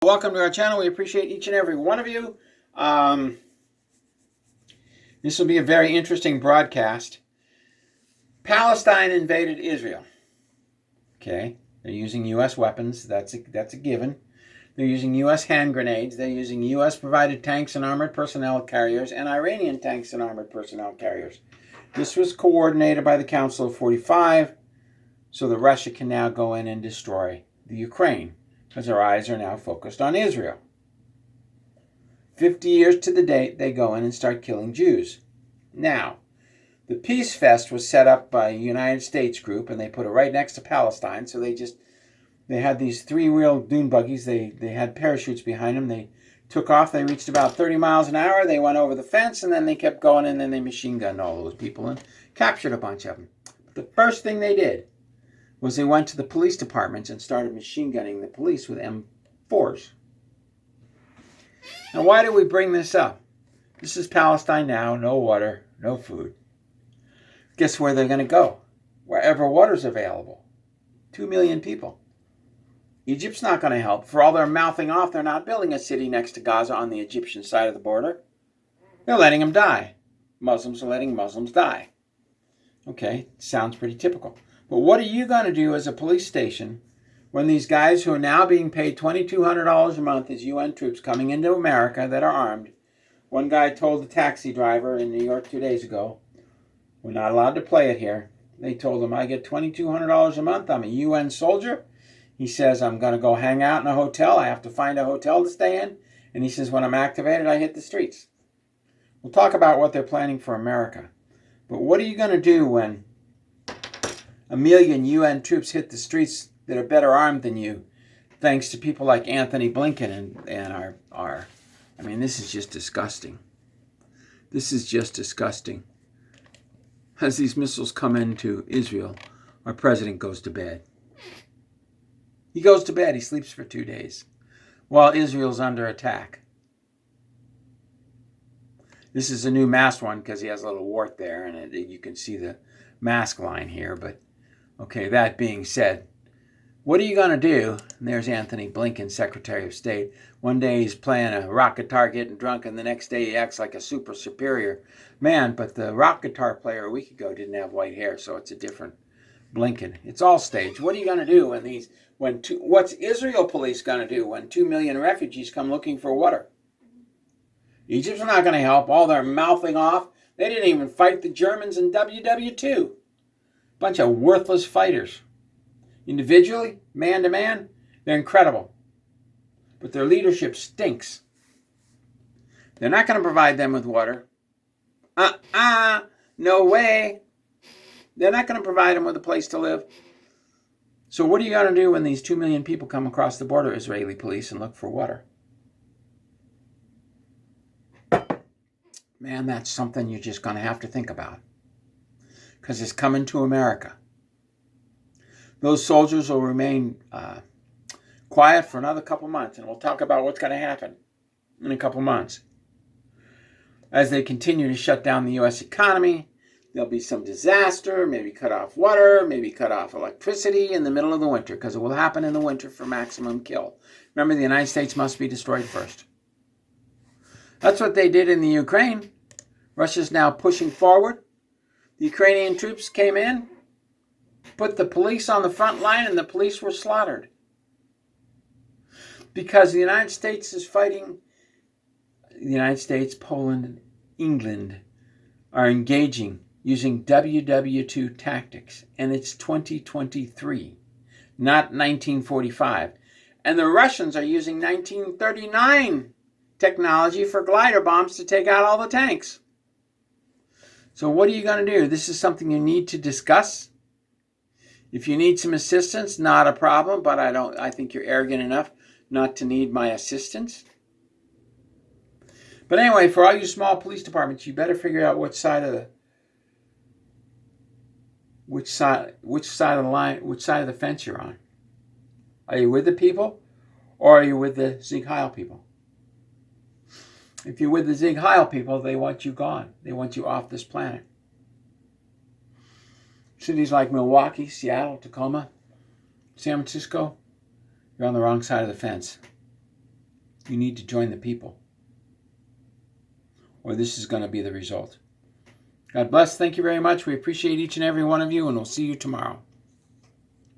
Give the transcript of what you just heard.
Welcome to our channel. We appreciate each and every one of you. This will be a very interesting broadcast. Palestine invaded Israel. Okay, they're using U.S. weapons. That's a given. They're using U.S. hand grenades. They're using U.S.-provided tanks and armored personnel carriers and Iranian tanks and armored personnel carriers. This was coordinated by the Council of 45, so that Russia can now go in and destroy the Ukraine, because our eyes are now focused on Israel. 50 years to the date, they go in and start killing Jews. Now, the Peace Fest was set up by a United States group, and they put it right next to Palestine. So they had these three-wheel dune buggies. They had parachutes behind them. They took off. They reached about 30 miles an hour. They went over the fence, and then they kept going, and then they machine gunned all those people and captured a bunch of them. But the first thing they did was they went to the police departments and started machine gunning the police with M4s. Now, why do we bring this up? This is Palestine now, no water, no food. Guess where they're going to go? Wherever water's available. 2 million people. Egypt's not going to help. For all their mouthing off, they're not building a city next to Gaza on the Egyptian side of the border. They're letting them die. Muslims are letting Muslims die. Okay, sounds pretty typical. But what are you going to do as a police station when these guys who are now being paid $2,200 a month as UN troops coming into America that are armed? One guy told the taxi driver in New York 2 days ago, we're not allowed to play it here. They told him, I get $2,200 a month. I'm a UN soldier. He says, I'm going to go hang out in a hotel. I have to find a hotel to stay in. And he says, when I'm activated, I hit the streets. We'll talk about what they're planning for America. But what are you going to do when 1 million UN troops hit the streets that are better armed than you, thanks to people like Anthony Blinken and our I mean, this is just disgusting. This is just disgusting. As these missiles come into Israel, our president goes to bed. He goes to bed. He sleeps for 2 days while Israel's under attack. This is a new mask one because he has a little wart there, and you can see the mask line here, but okay, that being said, what are you going to do? And there's Anthony Blinken, Secretary of State. One day he's playing a rock guitar, getting drunk, and the next day he acts like a super superior man. But the rock guitar player a week ago didn't have white hair, so it's a different Blinken. It's all staged. What are you going to do what's Israel police going to do when 2 million refugees come looking for water? Egypt's not going to help. All their mouthing off. They didn't even fight the Germans in WW2. Bunch of worthless fighters. Individually, man to man, they're incredible. But their leadership stinks. They're not going to provide them with water. No way. They're not going to provide them with a place to live. So what are you going to do when these 2 million people come across the border, Israeli police, and look for water? Man, that's something you're just going to have to think about. Because it's coming to America. Those soldiers will remain quiet for another couple months, and we'll talk about what's going to happen in a couple months. As they continue to shut down the U.S. economy, there'll be some disaster, maybe cut off water, maybe cut off electricity in the middle of the winter, because it will happen in the winter for maximum kill. Remember, the United States must be destroyed first. That's what they did in the Ukraine. Russia's now pushing forward. The Ukrainian troops came in, put the police on the front line, and the police were slaughtered. Because the United States is fighting, the United States, Poland, England are engaging using WW2 tactics. And it's 2023, not 1945. And the Russians are using 1939 technology for glider bombs to take out all the tanks. So what are you going to do? This is something you need to discuss. If you need some assistance, not a problem, but I think you're arrogant enough not to need my assistance. But anyway, for all you small police departments, you better figure out which side of the fence you're on. Are you with the people, or are you with the Sieg Heil people? If you're with the Sieg Heil people, they want you gone. They want you off this planet. Cities like Milwaukee, Seattle, Tacoma, San Francisco, you're on the wrong side of the fence. You need to join the people, or this is going to be the result. God bless. Thank you very much. We appreciate each and every one of you, and we'll see you tomorrow.